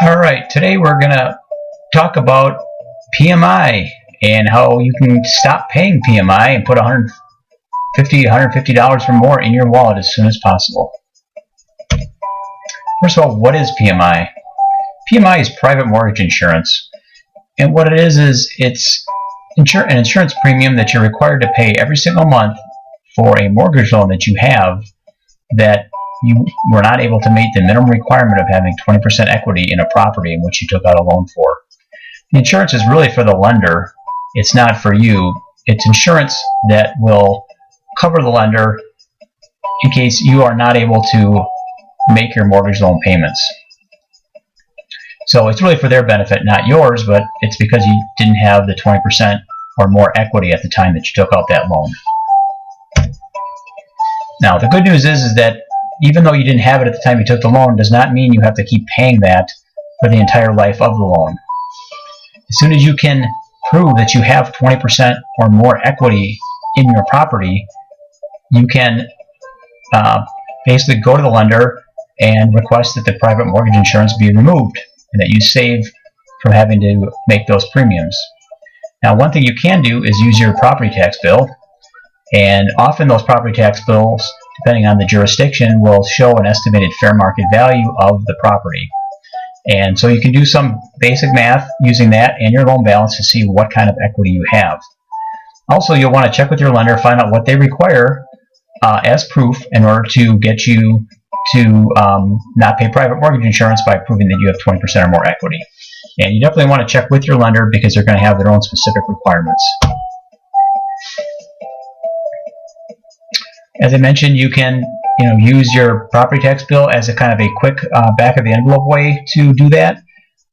Alright, today we're going to talk about PMI and how you can stop paying PMI and put $150 or more in your wallet as soon as possible. First of all, what is PMI? PMI is private mortgage insurance. And what it is it's an insurance premium that you're required to pay every single month for a mortgage loan that you have that you were not able to meet the minimum requirement of having 20% equity in a property in which you took out a loan for. The insurance is really for the lender. It's not for you. It's insurance that will cover the lender in case you are not able to make your mortgage loan payments. So it's really for their benefit, not yours, but it's because you didn't have the 20% or more equity at the time that you took out that loan. Now, the good news is that even though you didn't have it at the time you took the loan, does not mean you have to keep paying that for the entire life of the loan. As soon as you can prove that you have 20% or more equity in your property, you can basically go to the lender and request that the private mortgage insurance be removed and that you save from having to make those premiums. Now, one thing you can do is use your property tax bill, and often those property tax bills, depending on the jurisdiction, will show an estimated fair market value of the property. And so you can do some basic math using that and your loan balance to see what kind of equity you have. Also, you'll want to check with your lender, find out what they require as proof in order to get you to not pay private mortgage insurance by proving that you have 20% or more equity. And you definitely want to check with your lender because they're going to have their own specific requirements. As I mentioned, you can use your property tax bill as a kind of a quick back of the envelope way to do that.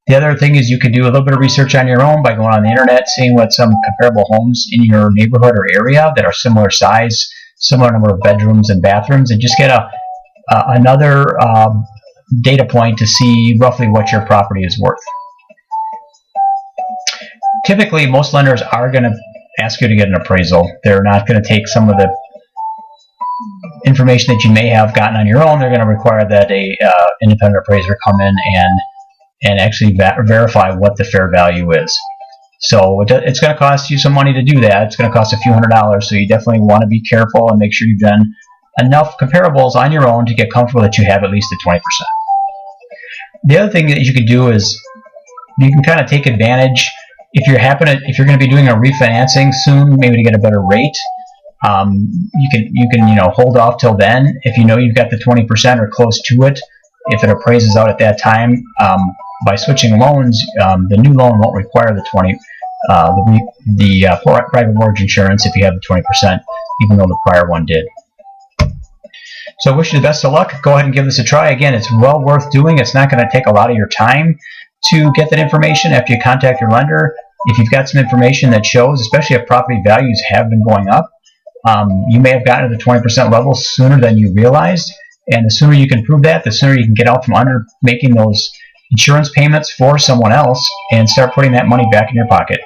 The other thing is you can do a little bit of research on your own by going on the internet, seeing what some comparable homes in your neighborhood or area that are similar size, similar number of bedrooms and bathrooms, and just get another data point to see roughly what your property is worth. Typically, most lenders are going to ask you to get an appraisal. They're not going to take some of the information that you may have gotten on your own. They're going to require that a independent appraiser come in and actually verify what the fair value is. So it's going to cost you some money to do that. It's going to cost a few $100s, so you definitely want to be careful and make sure you've done enough comparables on your own to get comfortable that you have at least the 20%. The other thing that you can do is you can kind of take advantage if you're going to be doing a refinancing soon, maybe to get a better rate. You can hold off till then if you know you've got the 20% or close to it. If it appraises out at that time, by switching loans, the new loan won't require the private mortgage insurance if you have the 20%, even though the prior one did. So I wish you the best of luck. Go ahead and give this a try. Again, it's well worth doing. It's not going to take a lot of your time to get that information after you contact your lender. If you've got some information that shows, especially if property values have been going up, you may have gotten to the 20% level sooner than you realized, and the sooner you can prove that, the sooner you can get out from under making those insurance payments for someone else and start putting that money back in your pocket.